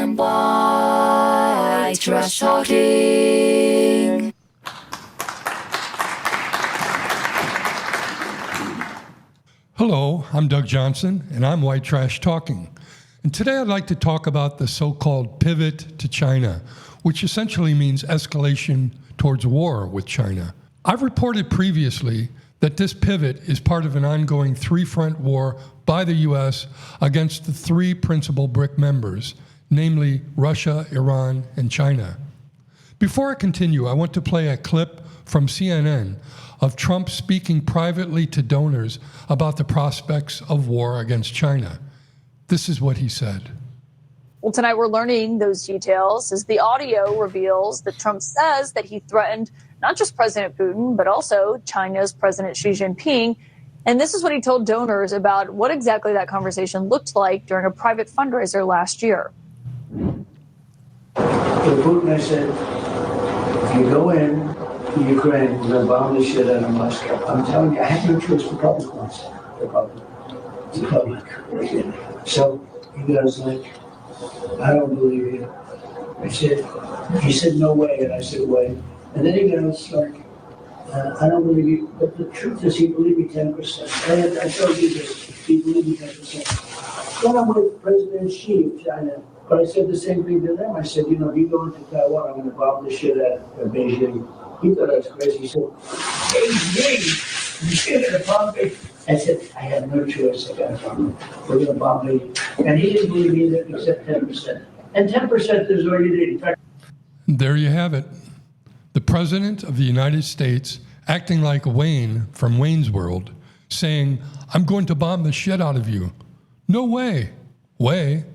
and white trash talking. Hello, I'm Doug Johnson, and I'm White Trash Talking. And today I'd like to talk about the so-called pivot to China, which essentially means escalation towards war with China. I've reported previously that this pivot is part of an ongoing three-front war by the U.S. against the three principal BRIC members, namely Russia, Iran, and China. Before I continue, I want to play a clip from CNN of Trump speaking privately to donors about the prospects of war against China. This is what he said. Well, tonight we're learning those details as the audio reveals that Trump says that he threatened not just President Putin, but also China's President Xi Jinping. And this is what he told donors about what exactly that conversation looked like during a private fundraiser last year. To Putin, I said, if you go in to Ukraine, we're going to bomb the shit out of Moscow. I'm telling you, I have no choice. Republicans. So he goes like, I don't believe you. He said, no way. And I said, wait. And then he goes like, I don't believe you. But the truth is, he believed me 10%. And I told you this, he believed me 10%. Then I'm with President Xi of China. But I said the same thing to them. I said, if you go into Taiwan, I'm going to bomb the shit out of Beijing. He thought I was crazy. He said, Beijing? You're going to bomb Beijing? I said, I have no choice. I got to bomb them. We're going to bomb Beijing. And he didn't believe me either, except 10%. And 10% is all you need. In fact, there you have it. The President of the United States acting like Wayne from Wayne's World, saying, I'm going to bomb the shit out of you. No way. Way.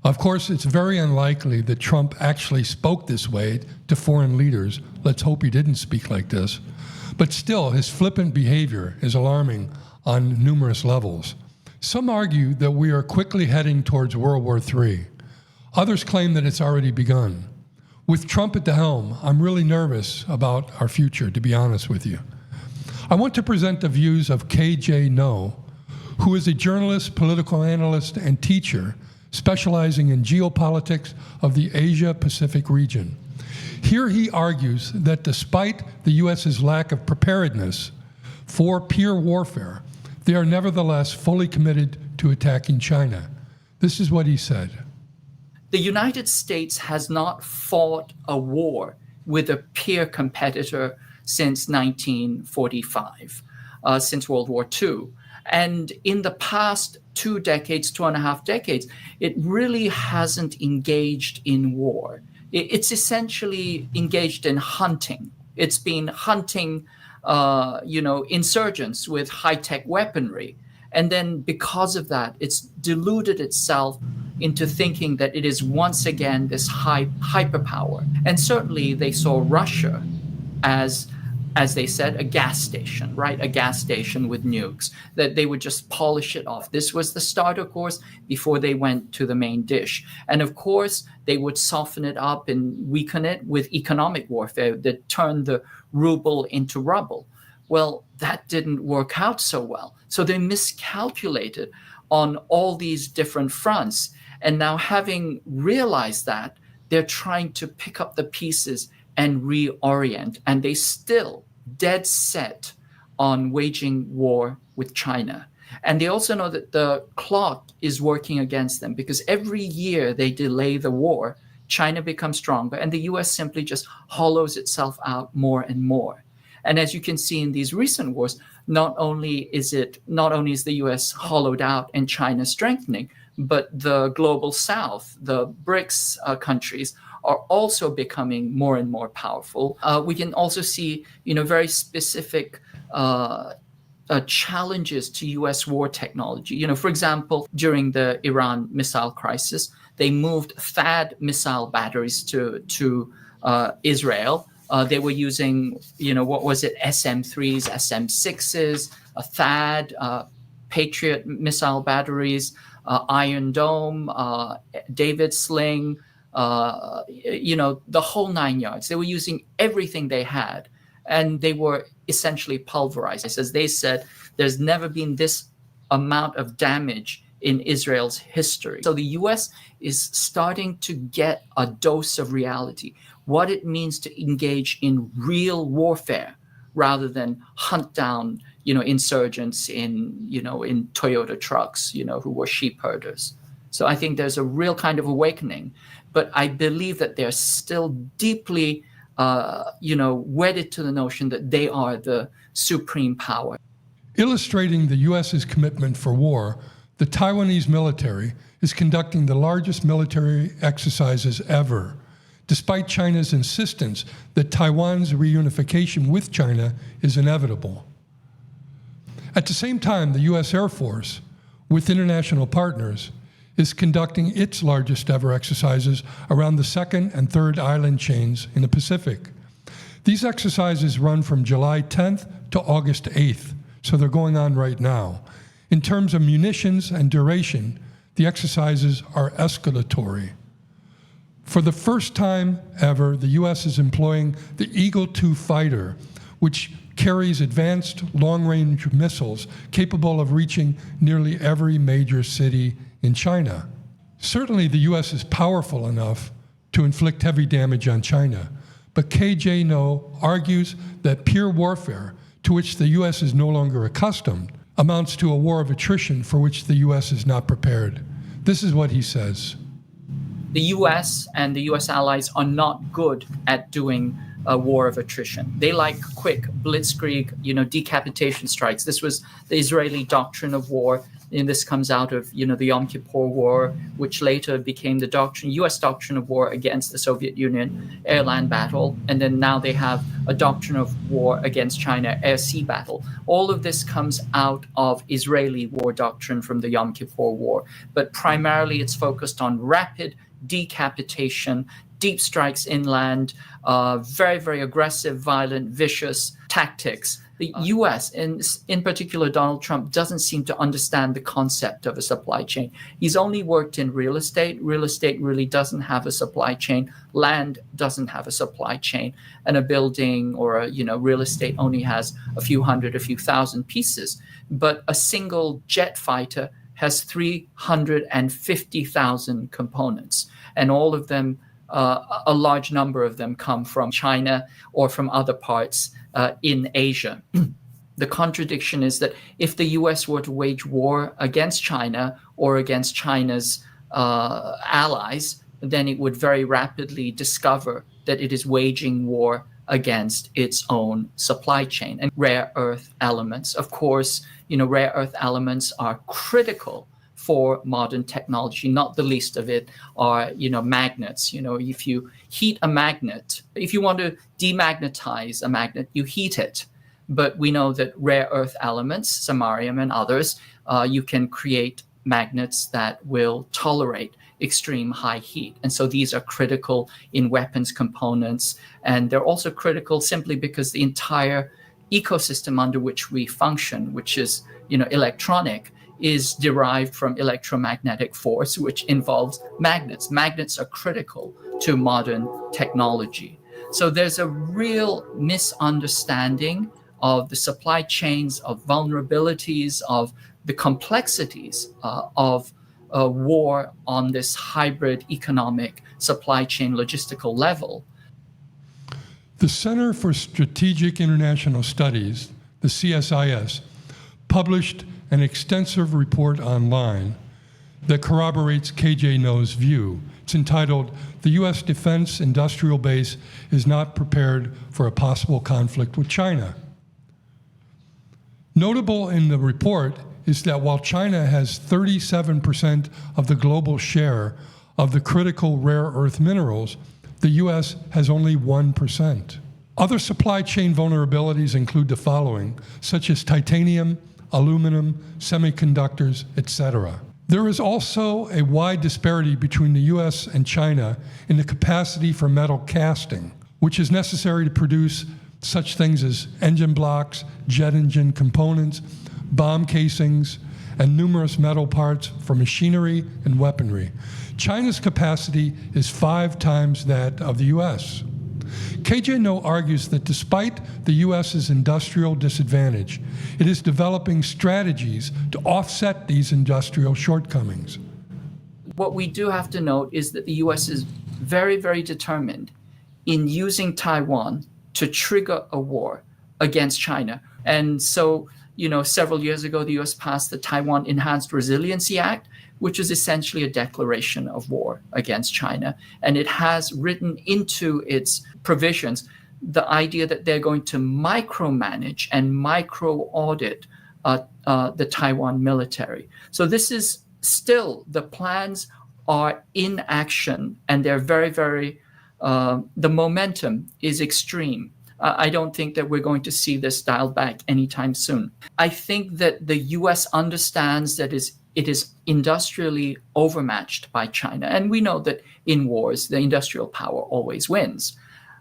Of course, it's very unlikely that Trump actually spoke this way to foreign leaders. Let's hope he didn't speak like this. But still, his flippant behavior is alarming on numerous levels. Some argue that we are quickly heading towards World War III. Others claim that it's already begun. With Trump at the helm, I'm really nervous about our future, to be honest with you. I want to present the views of KJ No, who is a journalist, political analyst, and teacher specializing in geopolitics of the Asia-Pacific region. Here he argues that despite the U.S.'s lack of preparedness for peer warfare, they are nevertheless fully committed to attacking China. This is what he said. The United States has not fought a war with a peer competitor since 1945, since World War II. And in the past 2 decades, 2.5 decades, it really hasn't engaged in war. It's essentially engaged in hunting. It's been hunting, insurgents with high-tech weaponry. And then because of that, it's deluded itself into thinking that it is once again this hyperpower. And certainly they saw Russia as they said, a gas station, right? A gas station with nukes, that they would just polish it off. This was the starter course before they went to the main dish. And of course, they would soften it up and weaken it with economic warfare that turned the ruble into rubble. Well, that didn't work out so well. So they miscalculated on all these different fronts. And now having realized that, they're trying to pick up the pieces and reorient. And they still dead set on waging war with China. And they also know that the clock is working against them because every year they delay the war, China becomes stronger and the US simply just hollows itself out more and more. And as you can see in these recent wars, not only is the US hollowed out and China strengthening, but the global south, the BRICS countries, are also becoming more and more powerful. We can also see, very specific challenges to U.S. war technology. For example, during the Iran missile crisis, they moved THAAD missile batteries to Israel. They were using, SM-3s, SM-6s, THAAD, Patriot missile batteries, Iron Dome, David Sling, the whole 9 yards. They were using everything they had, and they were essentially pulverized. As they said, there's never been this amount of damage in Israel's history. So the US is starting to get a dose of reality, what it means to engage in real warfare rather than hunt down, insurgents in Toyota trucks, who were sheep herders. So I think there's a real kind of awakening, but I believe that they're still deeply, wedded to the notion that they are the supreme power. Illustrating the U.S.'s commitment for war, the Taiwanese military is conducting the largest military exercises ever, despite China's insistence that Taiwan's reunification with China is inevitable. At the same time, the U.S. Air Force, with international partners, is conducting its largest ever exercises around the second and third island chains in the Pacific. These exercises run from July 10th to August 8th, so they're going on right now. In terms of munitions and duration, the exercises are escalatory. For the first time ever, the U.S. is employing the Eagle II fighter, which carries advanced long-range missiles capable of reaching nearly every major city in China. Certainly, the U.S. is powerful enough to inflict heavy damage on China, but KJ No argues that pure warfare, to which the U.S. is no longer accustomed, amounts to a war of attrition for which the U.S. is not prepared. This is what he says. The U.S. and the U.S. allies are not good at doing a war of attrition. They like quick blitzkrieg, decapitation strikes. This was the Israeli doctrine of war, and this comes out of, the Yom Kippur War, which later became the U.S. doctrine of war against the Soviet Union, air-land battle, and then now they have a doctrine of war against China, air-sea battle. All of this comes out of Israeli war doctrine from the Yom Kippur War, but primarily it's focused on rapid decapitation, deep strikes inland, very, very aggressive, violent, vicious tactics. The U.S., and in particular Donald Trump, doesn't seem to understand the concept of a supply chain. He's only worked in real estate. Real estate really doesn't have a supply chain. Land doesn't have a supply chain. And a building or real estate only has a few hundred, a few thousand pieces. But a single jet fighter has 350,000 components, and all of them, a large number of them, come from China or from other parts in Asia. The contradiction is that if the U.S. were to wage war against China or against China's allies, then it would very rapidly discover that it is waging war against its own supply chain. And rare earth elements, of course, rare earth elements are critical for modern technology. Not the least of it are, magnets. If you heat a magnet, if you want to demagnetize a magnet, you heat it. But we know that rare earth elements, samarium and others, you can create magnets that will tolerate extreme high heat. And so these are critical in weapons components. And they're also critical simply because the entire ecosystem under which we function, which is, electronic, is derived from electromagnetic force, which involves magnets. Magnets are critical to modern technology. So there's a real misunderstanding of the supply chains, of vulnerabilities, of the complexities of war on this hybrid economic supply chain logistical level. The Center for Strategic International Studies, the CSIS, published an extensive report online that corroborates KJ No's view. It's entitled, "The U.S. Defense Industrial Base is Not Prepared for a Possible Conflict with China." Notable in the report is that while China has 37% of the global share of the critical rare earth minerals, the U.S. has only 1%. Other supply chain vulnerabilities include the following, such as titanium, aluminum, semiconductors, etc. There is also a wide disparity between the U.S. and China in the capacity for metal casting, which is necessary to produce such things as engine blocks, jet engine components, bomb casings, and numerous metal parts for machinery and weaponry. China's capacity is 5 times that of the U.S. KJ No argues that despite the U.S.'s industrial disadvantage, it is developing strategies to offset these industrial shortcomings. What we do have to note is that the US is very, very determined in using Taiwan to trigger a war against China. And so, several years ago, the US passed the Taiwan Enhanced Resiliency Act, which is essentially a declaration of war against China. And it has written into its provisions the idea that they're going to micromanage and micro-audit the Taiwan military. So this is still, the plans are in action, and they're very, very, the momentum is extreme. I don't think that we're going to see this dialed back anytime soon. I think that the US understands that it is industrially overmatched by China. And we know that in wars, the industrial power always wins.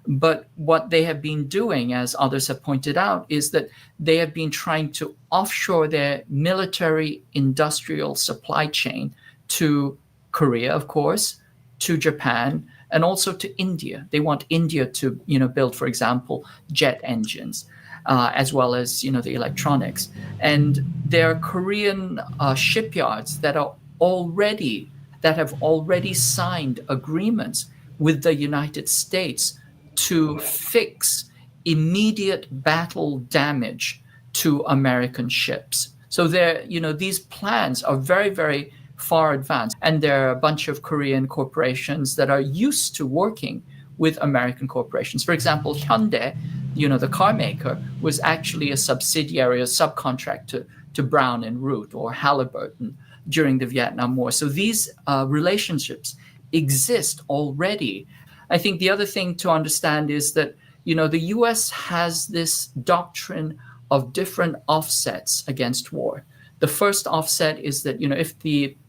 But what they have been doing, as others have pointed out, is that they have been trying to offshore their military industrial supply chain to Korea, of course, to Japan, and also to India. They want India to, build, for example, jet engines, as well as, the electronics. And there are Korean shipyards that have already signed agreements with the United States to fix immediate battle damage to American ships. So these plans are very, very far advanced. And there are a bunch of Korean corporations that are used to working with American corporations. For example, Hyundai, the car maker, was actually a subsidiary, a subcontractor to Brown and Root or Halliburton during the Vietnam War. So these relationships exist already. I think the other thing to understand is that, the US has this doctrine of different offsets against war. The first offset is that,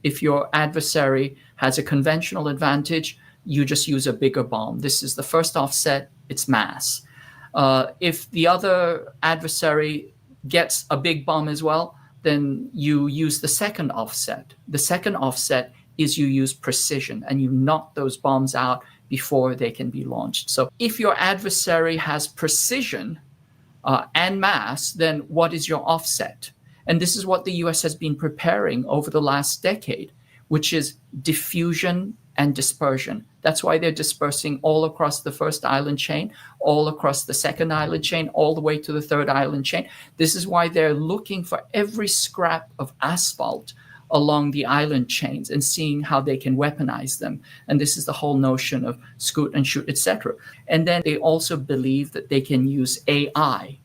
if your adversary has a conventional advantage, you just use a bigger bomb. This is the first offset, it's mass. If the other adversary gets a big bomb as well, then you use the second offset. The second offset is you use precision and you knock those bombs out before they can be launched. So if your adversary has precision and mass, then what is your offset? And this is what the US has been preparing over the last decade, which is diffusion and dispersion. That's why they're dispersing all across the first island chain, all across the second island chain, all the way to the third island chain. This is why they're looking for every scrap of asphalt along the island chains and seeing how they can weaponize them. And this is the whole notion of scoot and shoot, etc. And then they also believe that they can use AI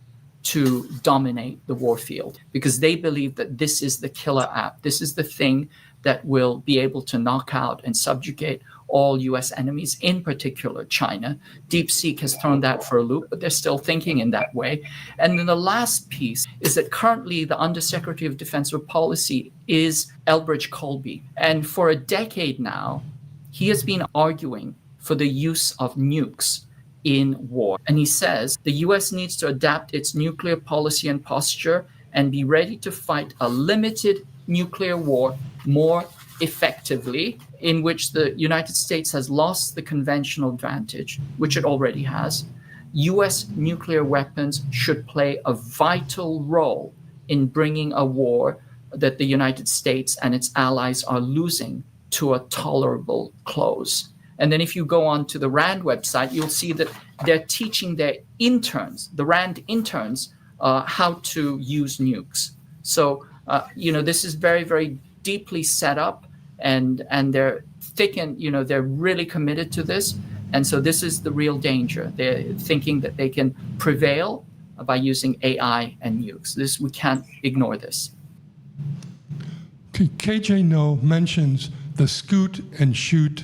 to dominate the warfield, because they believe that this is the killer app. This is the thing that will be able to knock out and subjugate all US enemies, in particular China. DeepSeek has thrown that for a loop, but they're still thinking in that way. And then the last piece is that currently the Undersecretary of Defense for Policy is Elbridge Colby. And for a decade now, he has been arguing for the use of nukes in war. And he says the US needs to adapt its nuclear policy and posture and be ready to fight a limited nuclear war more effectively, in which the United States has lost the conventional advantage, which it already has. US nuclear weapons should play a vital role in bringing a war that the United States and its allies are losing to a tolerable close. And then if you go on to the RAND website, you'll see that they're teaching their interns, the RAND interns, how to use nukes. So, this is very, very deeply set up, and they're thick and, they're really committed to this. And so this is the real danger. They're thinking that they can prevail by using AI and nukes. We can't ignore this. KJ No mentions the scoot and shoot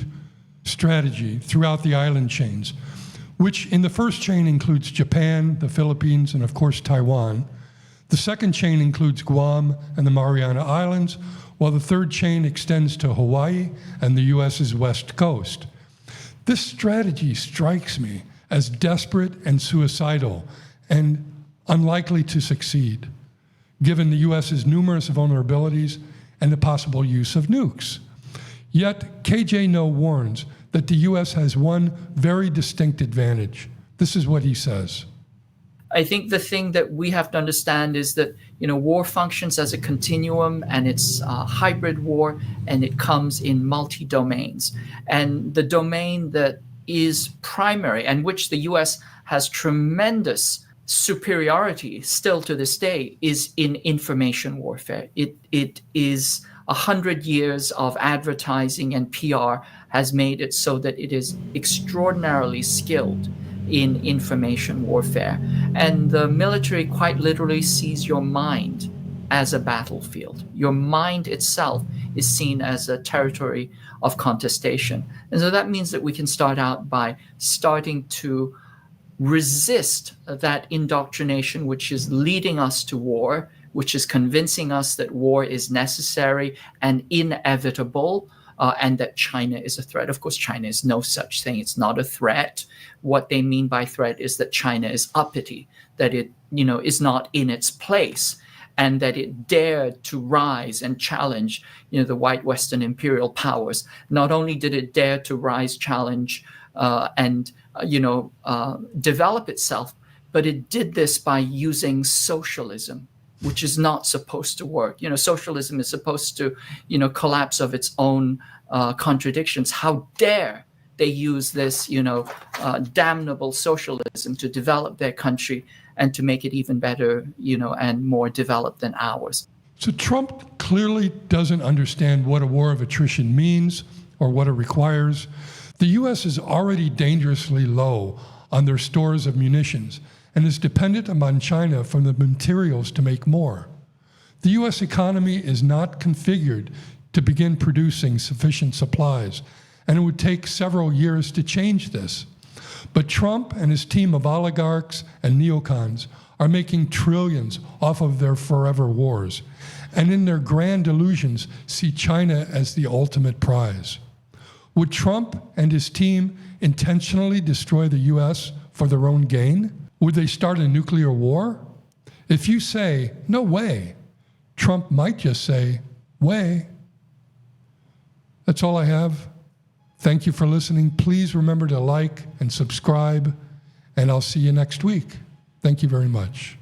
strategy throughout the island chains, which in the first chain includes Japan, the Philippines, and of course Taiwan. The second chain includes Guam and the Mariana Islands, while the third chain extends to Hawaii and the US's west coast. This strategy strikes me as desperate and suicidal and unlikely to succeed, given the US's numerous vulnerabilities and the possible use of nukes. Yet KJ No warns that the US has one very distinct advantage: This is what he says. I think the thing that we have to understand is that war functions as a continuum, and it's a hybrid war, and it comes in multi-domains. And the domain that is primary, and which the U.S. has tremendous superiority still to this day, is in information warfare. It is 100 years of advertising and PR has made it so that it is extraordinarily skilled in information warfare. And the military quite literally sees your mind as a battlefield. Your mind itself is seen as a territory of contestation. And so that means that we can start out by starting to resist that indoctrination which is leading us to war, which is convincing us that war is necessary and inevitable, and that China is a threat. Of course, China is no such thing. It's not a threat. What they mean by threat is that China is uppity, that it is not in its place, and that it dared to rise and challenge the white Western imperial powers. Not only did it dare to rise, challenge, and develop itself, but it did this by using socialism, which is not supposed to work. Socialism is supposed to, collapse of its own contradictions. How dare they use this, damnable socialism to develop their country and to make it even better, and more developed than ours. So Trump clearly doesn't understand what a war of attrition means or what it requires. The U.S. is already dangerously low on their stores of munitions and is dependent upon China for the materials to make more. The U.S. economy is not configured to begin producing sufficient supplies, and it would take several years to change this. But Trump and his team of oligarchs and neocons are making trillions off of their forever wars, and in their grand delusions see China as the ultimate prize. Would Trump and his team intentionally destroy the U.S. for their own gain? Would they start a nuclear war? If you say, no way, Trump might just say, way. That's all I have. Thank you for listening. Please remember to like and subscribe, and I'll see you next week. Thank you very much.